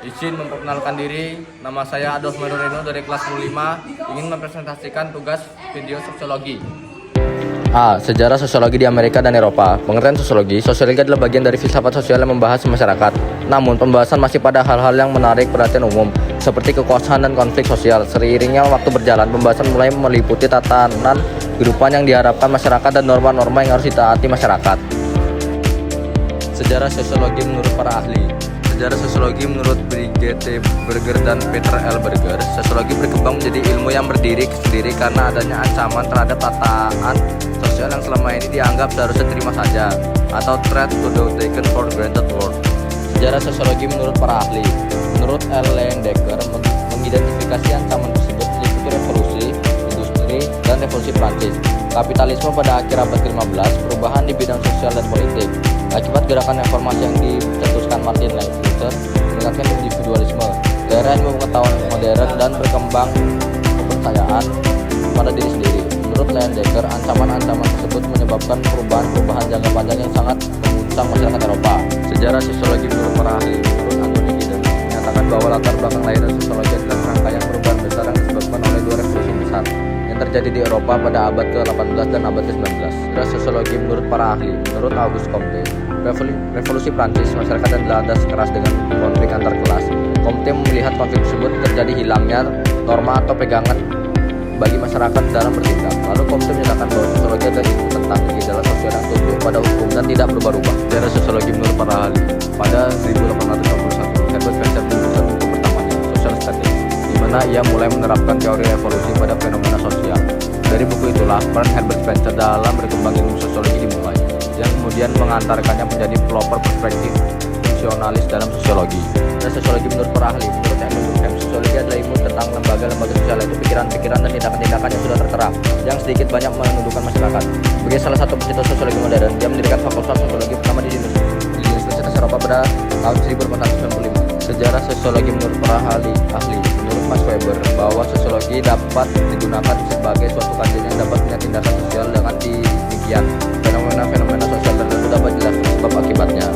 Izin memperkenalkan diri, nama saya Adolf Medoreno dari kelas 15, ingin mempresentasikan tugas video sosiologi. A. Sejarah sosiologi di Amerika dan Eropa. Pengertian sosiologi adalah bagian dari filsafat sosial yang membahas masyarakat. Namun, pembahasan masih pada hal-hal yang menarik perhatian umum, seperti kekuasaan dan konflik sosial. Seiringnya waktu berjalan, pembahasan mulai meliputi tatanan kehidupan yang diharapkan masyarakat dan norma-norma yang harus ditaati masyarakat. Sejarah sosiologi menurut para ahli. Sejarah sosiologi menurut Brigitte Berger dan Peter L. Berger, sosiologi berkembang menjadi ilmu yang berdiri sendiri karena adanya ancaman terhadap tataan sosial yang selama ini dianggap seharusnya terima saja, atau threat to the taken for granted world. Sejarah sosiologi menurut para ahli. Menurut L. Leyendecker, mengidentifikasi ancaman tersebut meliputi revolusi industri dan revolusi Prancis, kapitalisme pada akhir abad ke-15, perubahan di bidang sosial dan politik. Akibat gerakan reformasi yang dicetuskan Martin Luther, meningkatkan individualisme, daerah ilmu pengetahuan modern, dan berkembang kepercayaan pada diri sendiri. Menurut Leyendecker, ancaman-ancaman tersebut menyebabkan perubahan-perubahan jangka panjang yang sangat mengguncang masyarakat Eropa. Sejarah sosiologi menurut para ahli. Menurut Anthony Giddens, menyatakan bahwa latar belakang lahirnya sosiologi adalah rangkaian perubahan besar yang disebabkan oleh dua revolusi besar yang terjadi di Eropa pada abad ke-18 dan abad ke-19. Sejarah sosiologi menurut para ahli. Menurut Auguste Comte, revolusi Prancis, masyarakat yang dilandas keras dengan konflik antar kelas. Comte melihat konflik tersebut terjadi hilangnya norma atau pegangan bagi masyarakat dalam bertindak. Lalu Comte menyatakan bahwa sosiologi adalah ilmu tentang gejala sosial yang tunduk pada hukum dan tidak berubah-ubah. Sejarah sosiologi menurut para ahli. Pada 1851, Herbert Spencer menuliskan buku pertamanya, Social Statistic, di mana ia mulai menerapkan teori evolusi pada fenomena sosial. Dari buku itulah peran Herbert Spencer dalam berkembang ilmu sosiologi dimulai, yang kemudian mengantarkannya menjadi pelopor perspektif fungsionalis dalam sosiologi. Dan sosiologi menurut para ahli. Menurut Emil Durkheim, sosiologi adalah ilmu tentang lembaga-lembaga sosial, yaitu pikiran-pikiran dan tindakan-tindakan yang sudah tertera, yang sedikit banyak menundukkan masyarakat. Sebagai salah satu pencetus sosiologi modern, dia mendirikan fakultas sosiologi pertama di Universitas Eropa pada tahun 1495. Sejarah sosiologi menurut para ahli. Menurut Max Weber, bahwa sosiologi dapat digunakan sebagai suatu kajian yang dapat melihat tindakan sosial dengan demikian fenomena-fenomena sosial tertentu dapat jelas sebab akibatnya.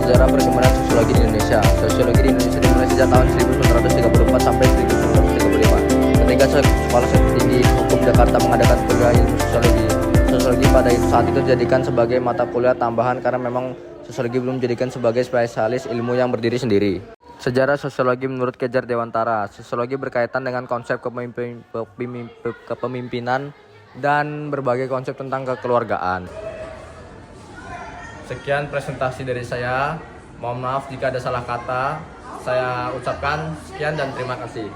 Sejarah perkembangan sosiologi di Indonesia. Sosiologi di Indonesia dimulai sejak tahun 1934 sampai 1935. Ketika Sekolah Tinggi Hukum Jakarta mengadakan kuliah ilmu sosiologi. Sosiologi pada saat itu dijadikan sebagai mata kuliah tambahan karena memang sosiologi belum dijadikan sebagai spesialis ilmu yang berdiri sendiri. Sejarah sosiologi menurut Kejar Dewantara. Sosiologi berkaitan dengan konsep kepemimpinan dan berbagai konsep tentang kekeluargaan. Sekian presentasi dari saya. Mohon maaf jika ada salah kata. Saya ucapkan sekian dan terima kasih.